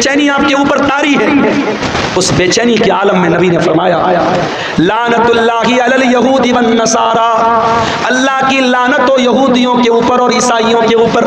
बेचैनी आपके ऊपर तारी है, उस बेचैनी के आलम में नबी ने फरमाया लानतुल्लाहि अलल यहूदी वन नसारा, अल्लाह की लानत हो यहूदियों के ऊपर और ईसाइयों के ऊपर,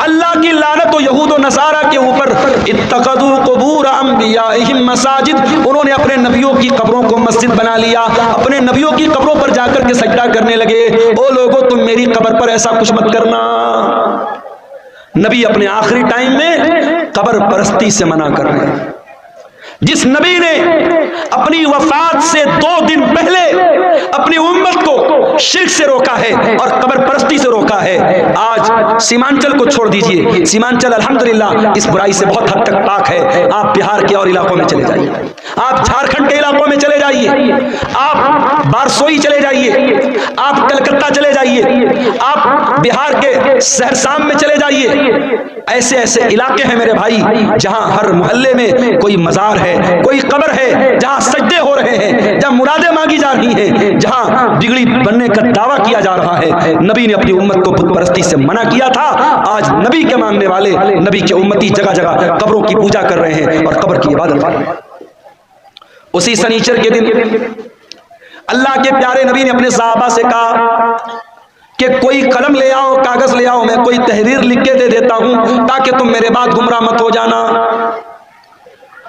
अल्लाह की लानत हो यहूद और नसारा के ऊपर। इत्तखज़ू क़ुबूर अंबियाइहिम मसाजिद, उन्होंने अपने नबियों की कब्रों को मस्जिद बना लिया, अपने नबियों की कब्रों पर जाकर के सजदा करने लगे। ओ लोगों, तुम मेरी कब्र पर ऐसा कुछ मत करना। नबी अपने आखिरी टाइम में कब्र परस्ती से मना कर रहे हैं। जिस नबी ने अपनी वफात से 2 दिन पहले अपनी उम्मत को शिर्क से रोका है और कब्र परस्ती से रोका है, आज सीमांचल को छोड़ दीजिए, सीमांचल अल्हम्दुलिल्लाह इस बुराई से बहुत हद तक पाक है। आप बिहार के और इलाकों में चले जाइए, आप झारखंड के इलाकों में चले जाइए, आप बारसोई चले जाइए, आप कलकत्ता चले जाइए, आप बिहार के सहरसाम में चले जाइए। ऐसे ऐसे इलाके हैं मेरे भाई जहां हर मोहल्ले में कोई मजार है, कोई कब्र है, जहां सजदे हो रहे हैं, जहां मुरादें मांगी जा रही हैं, जहां बिगड़ी बनने का दावा किया जा रहा है। नबी ने अपनी उम्मत को बुत परस्ती से मना किया था। आज नबी के मानने वाले, नबी के उम्मती जगह जगह कब्रों की पूजा कर रहे हैं और कब्र की इबादत कर रहे हैं। उसी शनीचर के दिन अल्लाह के प्यारे नबी ने अपने सहाबा से कहा कि कोई कलम ले आओ, कागज ले आओ, मैं कोई तहरीर लिख के दे देता हूं ताकि तुम मेरे बाद गुमराह मत हो जाना।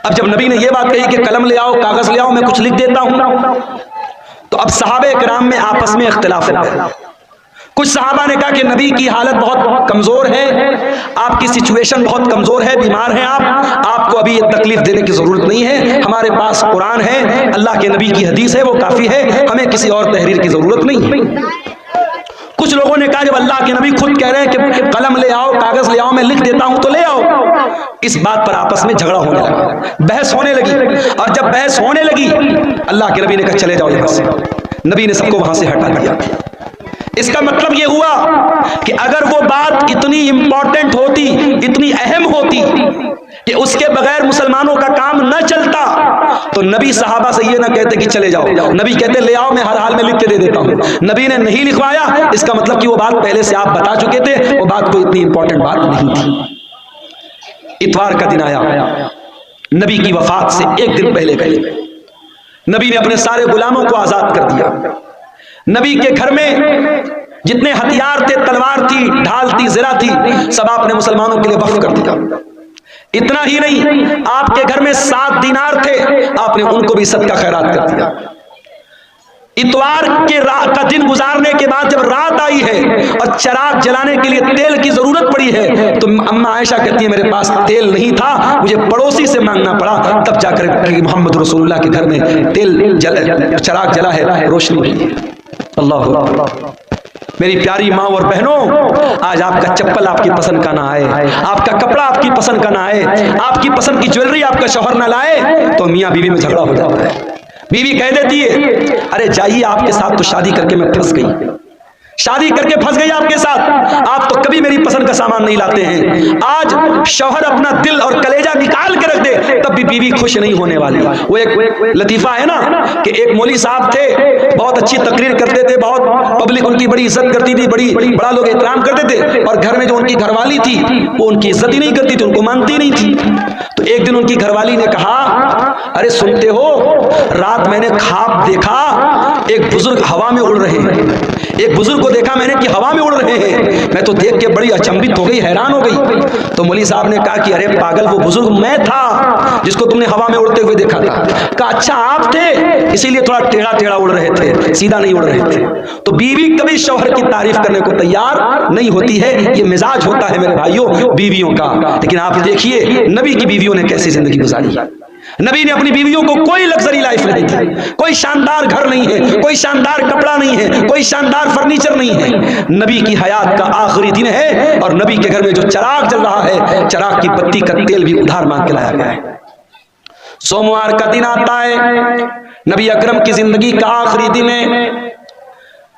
अब जब नबी ने यह बात कही कि कलम ले आओ, कागज ले आओ, मैं कुछ लिख देता हूं, तो अब सहाबे किराम में आपस में इख्तिलाफ हो गया। कुछ सहाबा ने कहा कि नबी की हालत बहुत कमजोर है, आपकी सिचुएशन बहुत कमजोर है, बीमार हैं आपको अभी ये तकलीफ देने की जरूरत नहीं है, हमारे पास कुरान है, अल्लाह के नबी की हदीस है, वो काफी है, हमें किसी और तहरीर की जरूरत नहीं है। कुछ लोगों ने कहा जब अल्लाह के नबी खुद कह रहे हैं कि कलम ले आओ, कागज ले आओ, मैं लिख देता हूं तो ले आओ। इस बात पर आपस में झगड़ा होने लगा, बहस होने लगी, और जब बहस होने लगी अल्लाह के नबी ने कहा चले जाओ यहां से। नबी ने सबको वहां से हटा दिया। इसका मतलब यह हुआ कि अगर वो बात इतनी इंपॉर्टेंट होती, इतनी अहम होती कि उसके बगैर मुसलमानों का काम न चलता, तो नबी सहाबा से ये ना कहते कि चले जाओ, नबी कहते ले आओ, मैं हर हाल में लिख के दे देता हूं। नबी ने नहीं लिखवाया, इसका मतलब कि वो बात पहले से आप बता चुके थे, वो बात कोई इतनी इंपॉर्टेंट बात नहीं थी। इतवार का दिन आया, नबी की वफात से 1 दिन पहले नबी ने अपने सारे गुलामों को आजाद कर दिया। नबी के घर में जितने हथियार थे, तलवार थी, ढाल थी, ज़रा थी, सब आपने मुसलमानों के लिए वक्फ कर दिया। इतना ही नहीं, आपके घर में 7 दीनार थे, आपने उनको भी सदका खैरात कर दिया। इतवार के का दिन गुजारने के बाद जब रात आई है और चराग जलाने के लिए तेल की जरूरत पड़ी है, तो अम्मा आयशा कहती है मेरे पास तेल नहीं था, मुझे पड़ोसी से मांगना पड़ा, तब जाकर मोहम्मद रसूलुल्लाह के घर में चराग जला है, रोशनी हुई है। अल्लाह। मेरी प्यारी माँ और बहनों, आज आपका चप्पल आपकी पसंद का ना आए, आपका कपड़ा आपकी पसंद का ना आए, आपकी पसंद की ज्वेलरी आपका शौहर ना लाए, तो मियाँ बीवी में झगड़ा हो जाता है। बीवी कह देती है अरे जाइए, आपके साथ तो शादी करके मैं फंस गई, शादी करके फंस गई आपके साथ, आप तो कभी मेरी पसंद का सामान नहीं लाते हैं। आज शौहर अपना दिल और कलेजा निकाल के रख दे, तब भी बीवी खुश नहीं होने वाली। वो एक लतीफा है ना कि एक मौली साहब थे, बहुत अच्छी तकरीर करते थे, बहुत पब्लिक उनकी बड़ी इज्जत करती थी, बड़ा लोग एहतराम करते थे, और घर में जो उनकी घरवाली थी वो उनकी इज्जत ही नहीं करती थी, उनको मानती नहीं थी। तो एक दिन उनकी घरवाली ने कहा अरे सुनते हो, रात मैंने ख्वाब देखा एक बुजुर्ग हवा में उड़ रहे हैं, एक बुजुर्ग को देखा मैंने कि हवा में उड़ रहे हैं, मैं तो देख के बड़ी अचंभित हो गई, हैरान हो गई। तो मौली साहब ने कहा कि अरे पागल, वो बुजुर्ग मैं था जिसको तुमने हवा में उड़ते हुए देखा था। कहा अच्छा आप थे, इसीलिए थोड़ा टेढ़ा टेढ़ा उड़ रहे थे, सीधा नहीं उड़ रहे थे। तो बीवी कभी शौहर की तारीफ करने को तैयार नहीं होती है, ये मिजाज होता है मेरे भाइयों बीवियों का। लेकिन आप देखिए नबी की बीवियों ने कैसी जिंदगी गुजारी। नबी ने अपनी बीवियों को कोई लग्जरी लाइफ नहीं थी, कोई शानदार घर नहीं है, कोई शानदार कपड़ा नहीं है, कोई शानदार फर्नीचर नहीं है। नबी की हयात का आखिरी दिन है और नबी के घर में जो चराग जल रहा है, चराग की बत्ती का तेल भी उधार मांग के लाया गया है। सोमवार का दिन आता है, नबी अकरम की जिंदगी का आखिरी दिन है।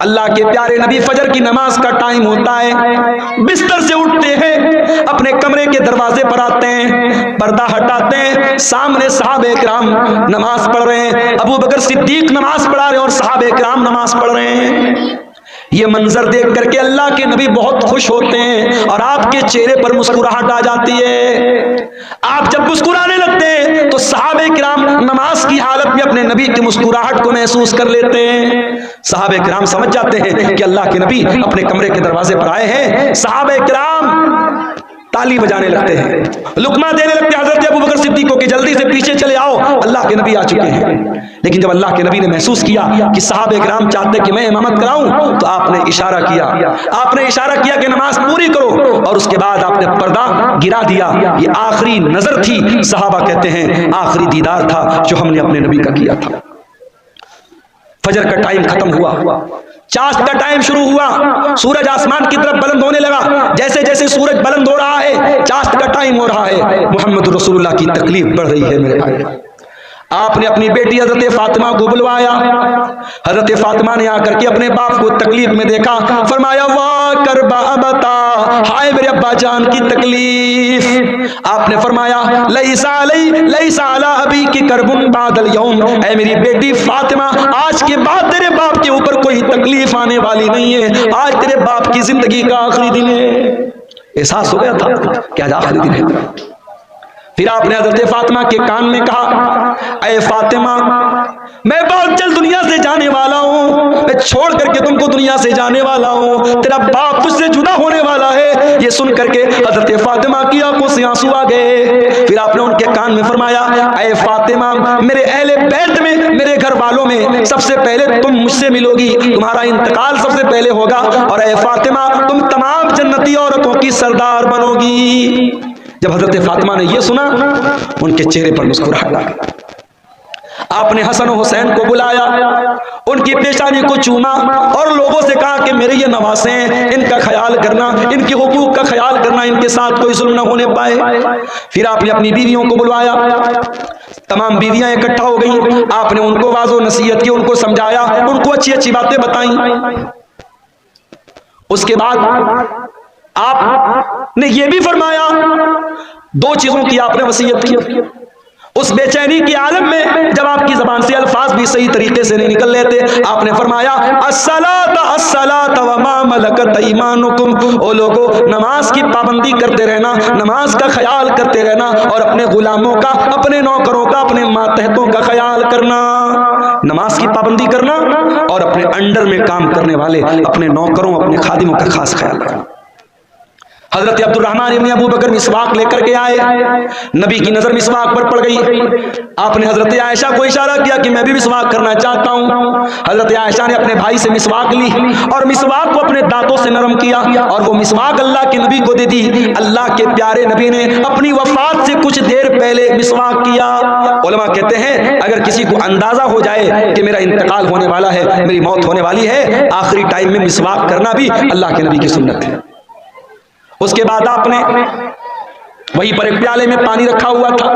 अल्लाह के प्यारे नबी फजर की नमाज का टाइम होता है, बिस्तर से उठते हैं, अपने कमरे के दरवाजे पर आते हैं, पर्दा हटाते हैं, सामने सहाबे किराम नमाज पढ़ रहे हैं, अबू बकर सिद्दीक नमाज पढ़ा रहे हैं और सहाबे किराम नमाज पढ़ रहे हैं। ये मंजर देख करके अल्लाह के नबी बहुत खुश होते हैं और आपके चेहरे पर मुस्कुराहट आ जाती है। आप जब मुस्कुराने लगते हैं तो सहाबे किराम नमाज की हालत में अपने नबी की मुस्कुराहट को महसूस कर लेते हैं। सहाबे किराम समझ जाते हैं कि अल्लाह के नबी अपने कमरे के दरवाजे पर आए हैं। सहाबे किराम ताली बजाने लगते हैं, लुकमा देने लगते हैं हजरत अबू बकर सिद्दीक को कि जल्दी से पीछे चले आओ, अल्लाह के नबी आ चुके हैं। लेकिन जब अल्लाह के नबी ने महसूस किया कि सहाबे किराम चाहते कि मैं इमामत कराऊं, तो आपने इशारा किया कि नमाज पूरी करो और उसके बाद आपने पर्दा गिरा दिया। ये आखिरी नजर थी, सहाबा कहते हैं आखिरी दीदार था जो हमने अपने नबी का किया था। फजर का टाइम खत्म हुआ, चाश्त का टाइम शुरू हुआ, सूरज आसमान की तरफ बुलंद होने लगा। जैसे जैसे सूरज बुलंद हो रहा है, चाश्त का टाइम हो रहा है, मोहम्मद रसूलुल्लाह की तकलीफ बढ़ रही है मेरे भाई। आपने अपनी बेटी हजरत फातिमा को बुलवाया। हजरत फातिमा ने आकर के अपने बाप को तकलीफ में देखा, फरमाया वाह करबा बता, हाय मेरे अब्बा जान की तकलीफ। आपने फरमाया लईसा अला अबी की करबुन बादल यौम, ऐ मेरी बेटी फातिमा आज के बाद तेरे बाप के ऊपर कोई तकलीफ आने वाली नहीं है, आज तेरे बाप की जिंदगी का आखिरी दिन है। एहसास हो गया था कि आज आखिरी दिन है। फिर आपने हजरत फातिमा के कान में कहा, ऐ फातिमा मैं बहुत जल्द दुनिया से जाने वाला हूँ, मैं छोड़ करके तुमको दुनिया से जाने वाला हूँ, तेरा बाप तुझसे जुदा होने वाला है। ये सुन करके हजरत फातिमा की आंखों से आंसू आ गए। फिर आपने उनके कान में फरमाया, ऐ फातिमा मेरे अहले बैत में, मेरे घर वालों में सबसे पहले तुम मुझसे मिलोगी, तुम्हारा इंतकाल सबसे पहले होगा, और ऐ फातिमा तुम तमाम जन्नती औरतों की सरदार बनोगी। जब हजरत फातिमा ने यह सुना, उनके चेहरे पर मुस्कुराहट आ गई। आपने हसन और हुसैन को बुलाया, उनकी पेशानी को चूमा और लोगों से कहा कि मेरे ये नवासे हैं, इनका ख्याल करना, इनके हुकूक का ख्याल करना, इनके साथ कोई जुल्म न होने पाए। फिर आपने अपनी बीवियों को बुलवाया, तमाम बीवियां इकट्ठा हो गई। आपने उनको वाज़ो नसीहत की, उनको समझाया, उनको अच्छी अच्छी बातें बताई। उसके बाद आपने ये भी फरमाया, दो चीजों की आपने वसीयत की। उस बेचैनी के आलम में जब आपकी जबान से अल्फाज भी सही तरीके से नहीं निकल लेते, आपने फरमाया अस्सलात अस्सलात व मा मलकत ईमानुकुम, ओ लोगों नमाज की पाबंदी करते रहना, नमाज का ख्याल करते रहना और अपने गुलामों का, अपने नौकरों का, अपने मातहतों का ख्याल करना। नमाज की पाबंदी करना और अपने अंडर में काम करने वाले अपने नौकरों, अपने खादिमों का खास ख्याल करना। हजरत अब्दुर्रहमान इब्न अबू बकर मिसवाक लेकर के आए, नबी की नजर मिसवाक पर पड़ गई। आपने हजरत आयशा को इशारा किया कि मैं भी मिसवाक करना चाहता हूं। हजरत आयशा ने अपने भाई से मिसवाक ली और मिसवाक को अपने दांतों से नरम किया और वो मिसवाक अल्लाह के नबी को दे दी। अल्लाह के प्यारे नबी ने अपनी वफात से कुछ देर पहले मिसवाक किया। उलमा कहते हैं अगर किसी को अंदाजा हो जाए कि मेरा इंतकाल होने वाला है, मेरी मौत होने वाली है, आखिरी टाइम में मिसवाक करना भी अल्लाह के नबी की सुन्नत है। उसके बाद आपने वहीं पर एक प्याले में पानी रखा हुआ था,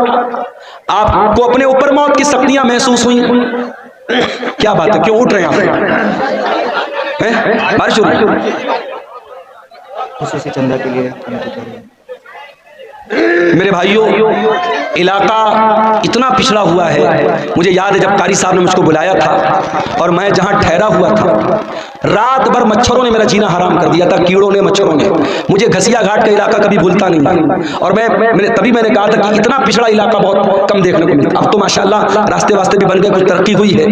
आपको अपने ऊपर मौत की सख्तियां महसूस हुई। क्या बात है, क्यों उठ रहे हैं आप? बारिश हो रही है चंदा के लिए। मेरे भाइयों, इलाका इतना पिछड़ा हुआ है। मुझे याद है जब कारी साहब ने मुझको बुलाया था और मैं जहां ठहरा हुआ था, रात भर मच्छरों ने मेरा जीना हराम कर दिया था, कीड़ों ने, मच्छरों ने। मुझे घसिया घाट का इलाका कभी भूलता नहीं। और मैंने कहा था कि इतना पिछड़ा इलाका बहुत कम देखने को मिलता। अब तो माशाल्लाह रास्ते वास्ते भी बन गए, कुछ तरक्की हुई है।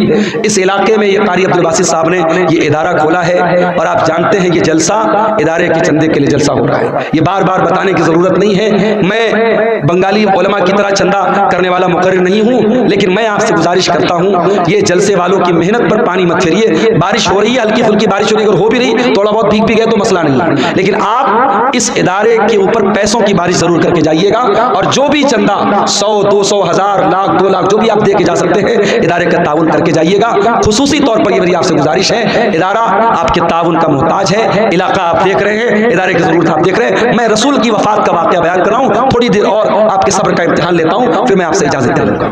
इस इलाके में ये कारी अब्दुल बासित साहब ने ये इदारा खोला है और आप जानते हैं ये जलसा इदारे के चंदे के लिए जलसा हो रहा है। ये बार बार बताने की जरूरत नहीं है। मैं बंगाली उलमा की तरह चंदा करने वाला मुकर्रिर नहीं हूं, लेकिन मैं आपसे गुजारिश करता हूं, ये जलसे वालों की मेहनत पर पानी मत फेरिए। बारिश हो रही है, हल्की फुल्की बारिश हो रही है, अगर हो भी रही थोड़ा बहुत भीग भी गए तो मसला नहीं है, लेकिन आप इस इदारे के ऊपर पैसों की बारिश जरूर करके जाइएगा। और जो भी चंदा 100, 200, 1000, लाख, 2 लाख जो भी आप दे के जा सकते हैं, इदारे का ताउन करके जाइएगा। खुसूसी तौर पर ये मेरी आपसे गुजारिश है, इदारा आपके ताउन का मोहताज है। इलाका आप देख रहे हैं, इदारे की जरूरत आप देख रहे हैं। मैं रसूल की वफात का वाकया बयान कर रहा हूं, थोड़ी देर और आपके सब्र का इम्तिहान लेता हूं, फिर मैं आपसे इजाजत दे लूंगा।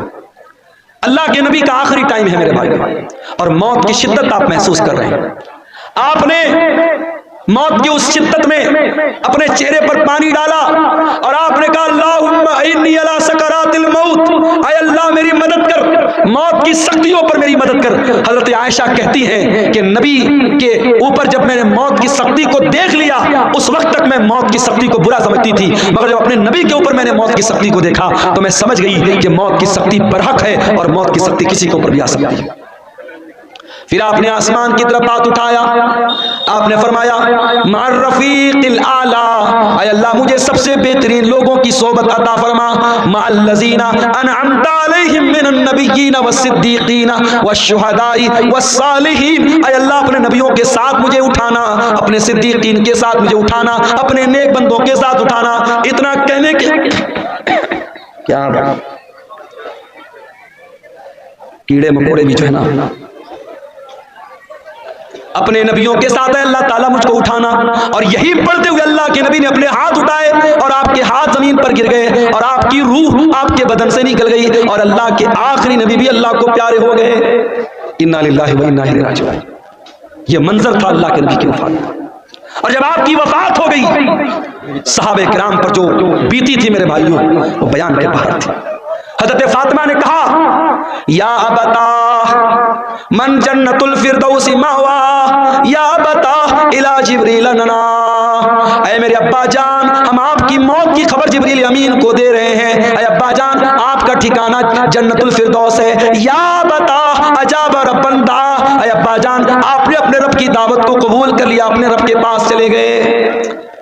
अल्लाह के नबी का आखिरी टाइम है मेरे भाई, और मौत की शिद्दत आप महसूस कर रहे हैं। आपने मौत की उस शिद्दत में अपने चेहरे पर पानी डाला और आपने कहा अल्लाहुम्मा इन्नी अला सकरातिल मौत, ऐ अल्लाह मेरी मदद कर, मौत की सख्तियों पर मेरी मदद कर। हजरत आयशा कहती हैं कि नबी के ऊपर जब मैंने मौत की सख्ती को देख लिया, उस वक्त तक मैं मौत की सख्ती को बुरा समझती थी, मगर जब अपने नबी के ऊपर मैंने मौत की सख्ती को देखा तो मैं समझ गई कि मौत की सख्ती बरहक है और मौत की सख्ती किसी के ऊपर भी आ सकती है। फिर आपने आसमान की तरफ हाथ उठाया, आपने फरमाया मार रफीक़िल आला, ऐ अल्लाह मुझे सबसे बेहतरीन लोगों की सोबत अता फरमा, मअल लज़ीना अनअमता अलैहिम मिनन नबिय्यीन वस्सिद्दीक़ीन वश्शुहदाई वस्सालिहीन। ऐ अल्लाह अपने नबियों के साथ मुझे उठाना, अपने सिद्दीक़ीन के साथ मुझे उठाना, अपने नेक बंदों के साथ उठाना। इतना कहने के क्या कीड़े मकोड़े भी जो है ना, अपने नबियों के साथ है अल्लाह ताला मुझको उठाना। और यही पढ़ते हुए अल्लाह के नबी ने अपने हाथ उठाए और आपके हाथ जमीन पर गिर गए और आपकी रूह आपके बदन से निकल गई और अल्लाह के आखिरी नबी भी अल्लाह को प्यारे हो गए। इन्ना लिल्लाहि व इन्ना इलैहि राजिऊन। ये मंजर था अल्लाह के नबी की वफात। और जब आपकी वफात हो गई, सहाबे किराम पर जो बीती थी मेरे भाइयों, वो बयान के बाहर थी। हज़रत फातिमा ने कहा या अबता मन जन्नतुल फिरदौसी मावा, या अबता इला जिब्रील नना। ऐ मेरे अब्बा जान, हम आपकी मौत की खबर जिब्रील अमीन को दे रहे हैं। ऐ अब्बा जान, आपका ठिकाना जन्नतुल फिरदौस है। या बता अजाब रब्बन दा, ऐ अब्बा जान आपने अपने रब की दावत को कबूल कर लिया, अपने रब के पास चले गए।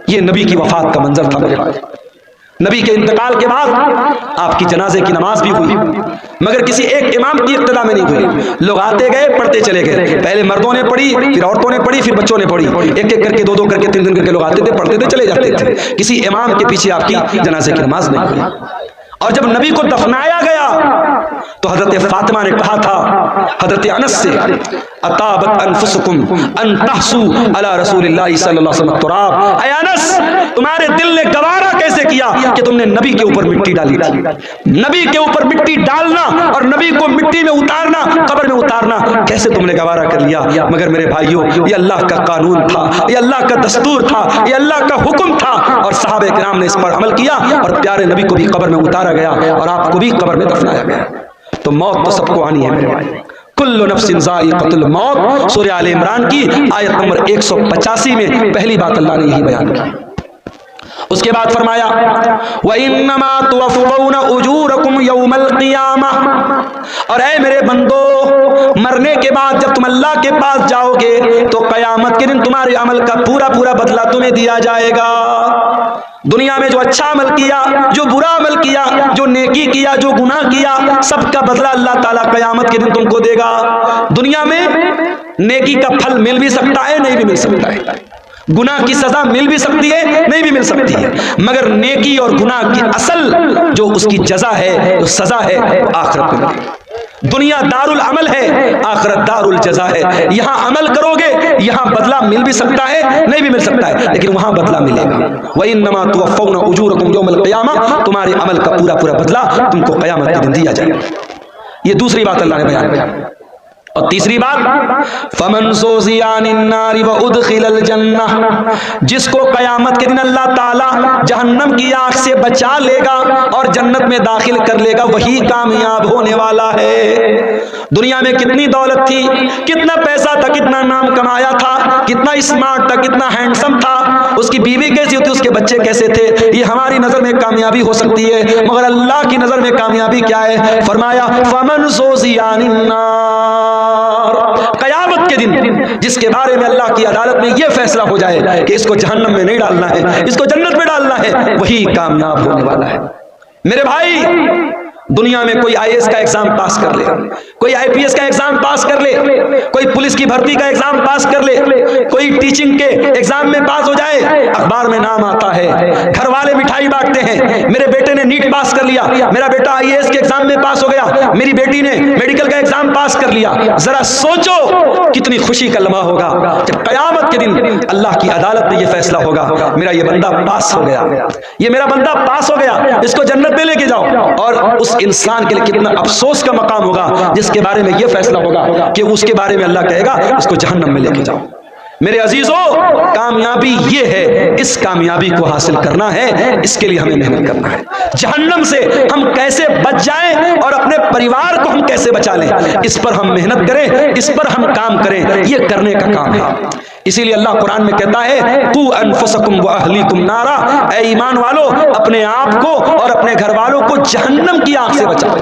ये नबी की वफात का मंजर था मेरे भाई। नबी के इंतकाल के बाद आपकी जनाजे की नमाज भी हुई, मगर किसी एक इमाम की इक्तदा में नहीं हुई। लोग आते गए, पढ़ते चले गए। पहले मर्दों ने पढ़ी, फिर औरतों ने पढ़ी, फिर बच्चों ने पढ़ी। एक एक करके, दो दो करके, तीन तीन करके लोग आते थे, पढ़ते थे, चले जाते थे। किसी इमाम के पीछे आपकी जनाजे की नमाज नहीं हुई। और जब नबी को दफनाया गया तो हजरत फातिमा ने कहा था हजरत अनस से, अताबत अनफुसकुम अन तहसू अला रसूलिल्लाहि सल्लल्लाहु अलैहि वसल्लम तुराब। ऐ अनस, तुम्हारे दिल ने गवारा कैसे किया कि तुमने नबी के ऊपर मिट्टी डाली थी। नबी के ऊपर मिट्टी डालना और नबी को मिट्टी में उतारना, कब्र में उतारना, कैसे तुमने गवारा कर लिया। मगर मेरे भाइयों, ये अल्लाह का कानून था, ये अल्लाह का दस्तूर था, ये अल्लाह का हुक्म था और सहाबे किराम ने इस पर अमल किया और प्यारे नबी को भी कब्र में उतारा गया और आपको भी कब्र में दफनाया गया। तो मौत तो सबको आनी है मेरे भाई। कुल्लु नफ्सिन ज़ाइक़तुल मौत, सूरह आले इमरान की आयत नंबर 185 में पहली बात अल्लाह ने यही बयान की। उसके बाद फरमाया व इन्नमा तुवफ़्फ़ौना उजूरकुम यौमल क़ियामा। और ऐ मेरे बंदो, मरने के बाद जब तुम अल्लाह के पास जाओगे तो क़यामत के दिन तुम्हारे अमल का पूरा पूरा बदला तुम्हें दिया जाएगा। दुनिया में जो अच्छा अमल किया, जो बुरा अमल किया, जो नेकी किया, जो गुनाह किया, सबका बदला अल्लाह ताला क़यामत के दिन तुमको देगा। दुनिया में नेकी का फल मिल भी सकता है, नहीं भी मिल सकता है। गुनाह की सजा मिल भी सकती है, नहीं भी मिल सकती है। मगर नेकी और गुनाह की असल जो उसकी जजा है, जो सजा है, वो आखिरत में मिलेगी। दुनिया दारुल अमल है, आखिरत दारुल जजा है। यहाँ अमल करोगे, यहाँ बदला मिल भी सकता है, नहीं भी मिल सकता है, लेकिन वहां बदला मिलेगा। व इन्नमा तुवफ़्फ़ौना उजूरकुम यौमल क़ियामा, तुम्हारे अमल का पूरा पूरा बदला तुमको क़यामत के दिन दिया जाएगा। ये दूसरी बात अल्लाह ने बयान की। और तीसरी बात फमन ज़ुज़िया अनिन नारि व उदखिलल जन्नह, जिसको क़यामत के दिन अल्लाह ताला जहन्नम की आग से बचा लेगा और जन्नत में दाखिल कर लेगा, वही कामयाब होने वाला है। दुनिया में कितनी दौलत थी, कितना पैसा था, कितना नाम कमाया था, कितना स्मार्ट था, कितना हैंडसम था, उसकी बीवी कैसी होती, उसके बच्चे कैसे थे, ये हमारी नजर में कामयाबी हो सकती है, मगर अल्लाह की नजर में कामयाबी क्या है। फरमाया फमन ज़ुज़िया अनिन नार, क़यामत के दिन जिसके बारे में अल्लाह की अदालत में यह फैसला हो जाए कि इसको जहन्नम में नहीं डालना है, इसको जन्नत में डालना है, वही कामयाब होने वाला है। मेरे भाई, दुनिया में कोई आईएएस का एग्जाम पास कर ले, कोई आईपीएस का एग्जाम पास कर ले, कोई पुलिस की भर्ती का एग्जाम पास कर ले, कोई टीचिंग के एग्जाम में पास हो जाए, अखबार में नाम आता है, घर वाले मिठाई बांटते हैं, मेरे बेटे ने नीट पास कर लिया, मेरा बेटा आईएएस के एग्जाम में पास हो गया, मेरी बेटी ने मेडिकल का एग्जाम पास कर लिया। जरा सोचो कितनी खुशी का लम्हा होगा जब क़यामत के दिन अल्लाह की अदालत में यह फैसला होगा, मेरा ये बंदा पास हो गया, ये मेरा बंदा पास हो गया, इसको जन्नत में लेके जाओ। और उस इंसान के लिए कितना अफसोस का मकाम होगा जिसके बारे में यह फैसला होगा कि उसके बारे में अल्लाह कहेगा इसको जहन्नम में लेके जाओ। मेरे अजीजों, कामयाबी ये है, इस कामयाबी को हासिल करना है, इसके लिए हमें मेहनत करना है। जहन्नम से हम कैसे बच जाएं और अपने परिवार को हम कैसे बचा लें, इस पर हम मेहनत करें, इस पर हम काम करें, ये करने का काम है। इसीलिए अल्लाह कुरान में कहता है तू अनफुसकुम व अहलीकुम नारा, ऐ ईमान वालों अपने आप को और अपने घर वालों को जहन्नम की आग से बचाओ।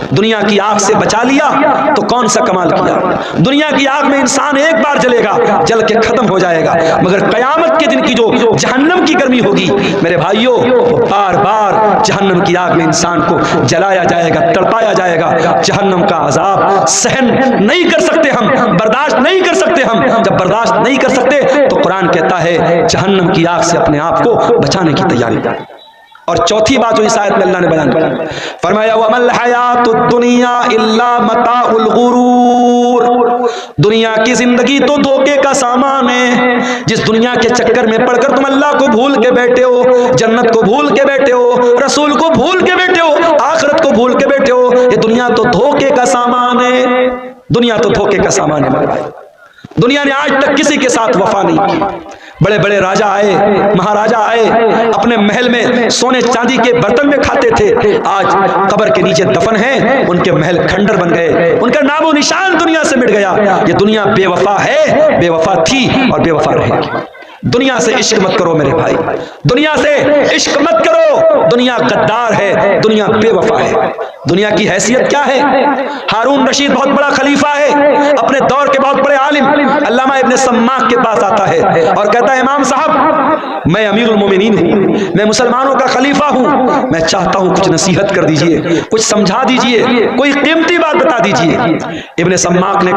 दुनिया की आग से बचा लिया तो कौन सा कमाल किया। दुनिया की आग में इंसान एक बार जलेगा, जल के खत्म हो जाएगा, मगर कयामत के दिन की जो जहन्नम की गर्मी होगी मेरे भाइयों, वो बार बार जहन्नम की आग में इंसान को जलाया जाएगा, तड़पाया जाएगा। जहन्नम का अजाब सहन नहीं कर सकते हम, बर्दाश्त नहीं कर सकते हम। जब बर्दाश्त नहीं कर सकते तो कुरान कहता है जहन्नम की आग से अपने आप को बचाने की तैयारी। और चौथी बात जो इस आयत में अल्लाह ने बयान की, फरमाया वमल हयातुद दुनिया इल्ला मताउल गुरूर, दुनिया की जिंदगी तो धोखे का सामान है। जिस दुनिया के चक्कर में पड़कर तुम अल्लाह को भूल के बैठे हो, जन्नत को भूल के बैठे हो, रसूल को भूल के बैठे हो, आखिरत को भूल के बैठे हो, ये दुनिया तो धोखे का सामान है। दुनिया तो धोखे का सामान है मेरे भाई। दुनिया ने आज तक किसी के साथ वफा नहीं की। बड़े बड़े राजा आए, महाराजा आए, अपने महल में सोने चांदी के बर्तन में खाते थे, आज कब्र के नीचे दफन है, उनके महल खंडर बन गए, उनका नामो निशान दुनिया से मिट गया। ये दुनिया बेवफा है, बेवफा थी और बेवफा रहेगी। दुनिया से इश्क मत करो मेरे भाई, दुनिया से इश्क मत करो। दुनिया गद्दार है, दुनिया बेवफा है। दुनिया की हैसियत क्या है? हारून रशीद बहुत बड़ा खलीफा है, अपने दौर के बहुत बड़े आलिम अल्लामा इब्न सम्माक के पास आता है और कहता है इमाम साहब मैं अमीरुल मोमिनीन हूँ, मैं मुसलमानों का खलीफा हूँ, मैं चाहता हूँ कुछ नसीहत कर दीजिए, कुछ समझा दीजिए, कोई कीमती बात बता दीजिए। इब्न सम्माक ने